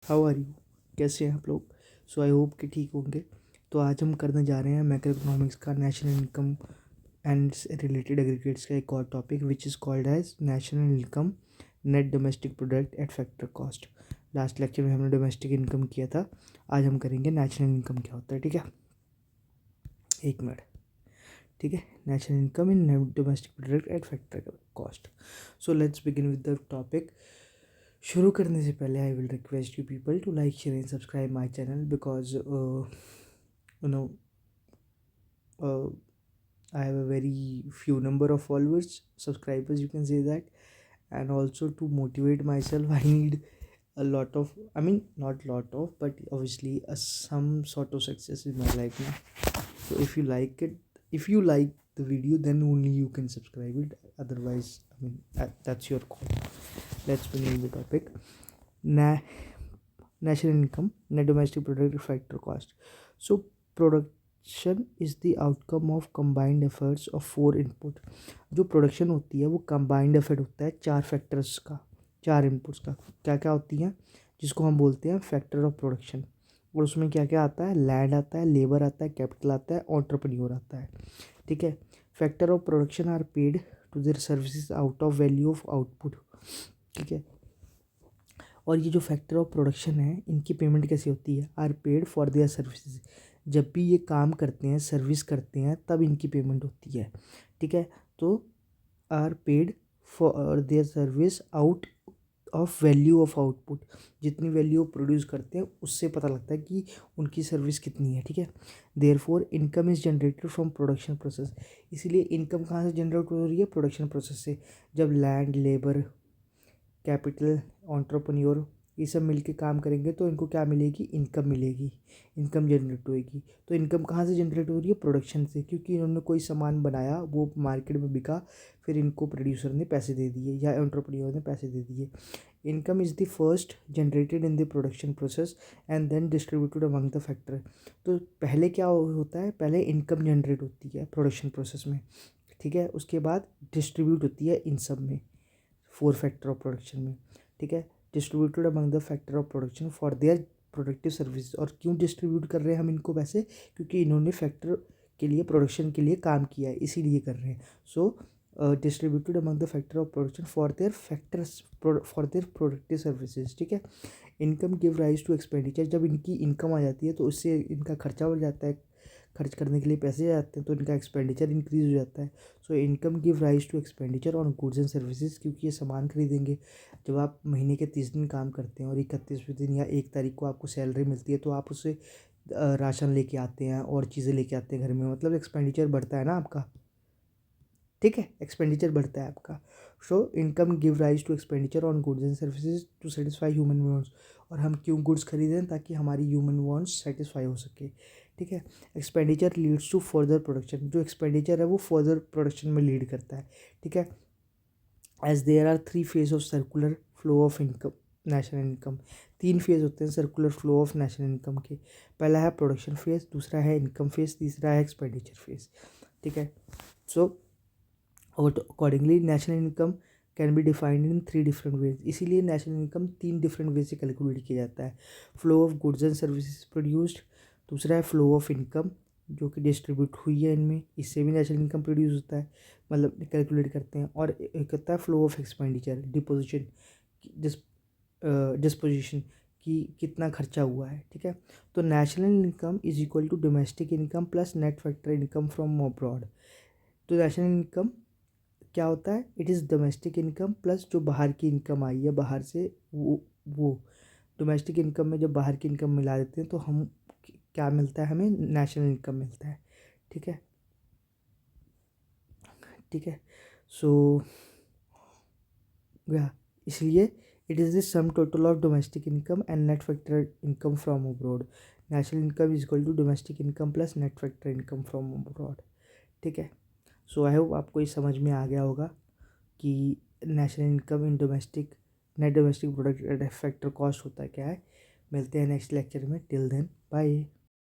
How are you, कैसे हैं आप लोग। सो आई होप कि ठीक होंगे। तो आज हम करने जा रहे हैं मैक्रो इकोनॉमिक्स का national income and related aggregates का एक और topic which is called as national income net domestic product at factor cost. Last lecture में हमने डोमेस्टिक इनकम किया था, आज हम करेंगे नेशनल इनकम क्या होता है। ठीक है, एक मिनट। ठीक है, national income in net domestic product at factor cost. So let's begin with the topic. शुरू करने से पहले I will request you people to like share and subscribe my channel because you know I have a very few number of followers, subscribers, you can say that. And also to motivate myself, I need a lot of, I mean, not lot of, but obviously some sort of success in my life now. So if you like it, if you like the video, then only you can subscribe it. Otherwise, I mean, that's your call. Let's begin the topic. National income, net domestic product factor cost. So production is the outcome of combined efforts of 4 input. जो production होती है वो combined effort होता है 4 factors का, 4 inputs का। क्या क्या होती हैं, जिसको हम बोलते हैं फैक्टर ऑफ प्रोडक्शन। और उसमें क्या क्या आता है, लैंड आता है, लेबर आता है, कैपिटल आता है, एंटरप्रेन्योर आता है। ठीक है, factor of production are paid to their services out of value of output. ठीक है, और ये जो फैक्टर ऑफ प्रोडक्शन है इनकी पेमेंट कैसे होती है, are paid for their services. जब भी ये काम करते हैं, सर्विस करते हैं, तब इनकी पेमेंट होती है। ठीक है, तो are paid for their service out of value of output. जितनी वैल्यू प्रोड्यूस करते हैं उससे पता लगता है कि उनकी सर्विस कितनी है। ठीक है, therefore income is generated from production process. इसीलिए इनकम कहाँ से जनरेट हो रही है, प्रोडक्शन प्रोसेस से। जब लैंड, लेबर, कैपिटल, एंटरप्रेन्योर ये सब मिलके काम करेंगे तो इनको क्या मिलेगी, इनकम मिलेगी, इनकम जनरेट होएगी। तो इनकम कहाँ से जनरेट हो रही है, प्रोडक्शन से, क्योंकि इन्होंने कोई सामान बनाया, वो मार्केट में बिका, फिर इनको प्रोड्यूसर ने पैसे दे दिए या एंटरप्रेन्योर ने पैसे दे दिए। Income is the first generated in the production process and then distributed among the factor. तो पहले क्या होता है, पहले इनकम जनरेट होती है प्रोडक्शन प्रोसेस में। ठीक है, उसके बाद डिस्ट्रीब्यूट होती है इन सब में, 4 फैक्टर ऑफ प्रोडक्शन में। ठीक है, distributed among the factor of production for their productive service. और क्यों डिस्ट्रीब्यूट कर रहे हैं हम इनको पैसे, क्योंकि इन्होंने फैक्टर के लिए, प्रोडक्शन के लिए काम किया है, इसीलिए कर रहे हैं। So distributed among the factor of production for their factors for their productive services. ठीक है, income give rise to expenditure. जब इनकी इनकम आ जाती है तो उससे इनका खर्चा बढ़ जाता है, खर्च करने के लिए पैसे आ जाते हैं, तो इनका एक्सपेंडिचर इंक्रीज हो जाता है। So income give rise to expenditure on goods and services, क्योंकि ये सामान खरीदेंगे। जब आप महीने के 30 दिन काम करते हैं और 31वें दिन या 1 तारीख को आपको सैलरी मिलती है, तो आप उससे राशन लेके आते हैं और चीज़ें लेके आते हैं घर में, मतलब एक्सपेंडिचर बढ़ता है ना आपका। ठीक है, एक्सपेंडिचर बढ़ता है आपका। So income give rise to expenditure on goods and services to satisfy human wants. और हम क्यों गुड्स खरीदें, ताकि हमारी ह्यूमन वांट्स सेटिस्फाई हो सके। ठीक है, expenditure leads to further production. जो एक्सपेंडिचर है वो फर्दर प्रोडक्शन में लीड करता है। ठीक है, as there are 3 phase of circular flow of income national income. 3 phase होते हैं circular flow of national income के। पहला है प्रोडक्शन फेज, दूसरा है इनकम फेज, तीसरा है एक्सपेंडिचर फेज। ठीक है, so accordingly national income can be defined in 3 different ways. इसीलिए नेशनल इनकम 3 डिफरेंट वे से कैलकुलेट किया जाता है। Flow of goods and services produced, दूसरा है फ्लो ऑफ इनकम जो कि डिस्ट्रीब्यूट हुई है इनमें, इससे भी नेशनल इनकम प्रोड्यूस होता है, मतलब कैलकुलेट करते हैं। और एक होता है flow of expenditure, deposition, disposition कि कितना खर्चा हुआ है। ठीक है, तो national income is equal to domestic income plus net factor income from abroad. तो नेशनल इनकम क्या होता है, it is domestic income plus जो बाहर की इनकम आई है बाहर से, वो डोमेस्टिक इनकम में जब बाहर की इनकम मिला देते हैं तो हम क्या मिलता है, हमें नेशनल इनकम मिलता है। ठीक है, ठीक है, सो या इसलिए it is the sum total of domestic income and net factor income from abroad. National income is equal to domestic income plus net factor income from abroad. ठीक है, सो आई होप आपको ये समझ में आ गया होगा कि national income in domestic net domestic product factor cost होता है क्या है। मिलते हैं नेक्स्ट लेक्चर में, टिल देन बाय।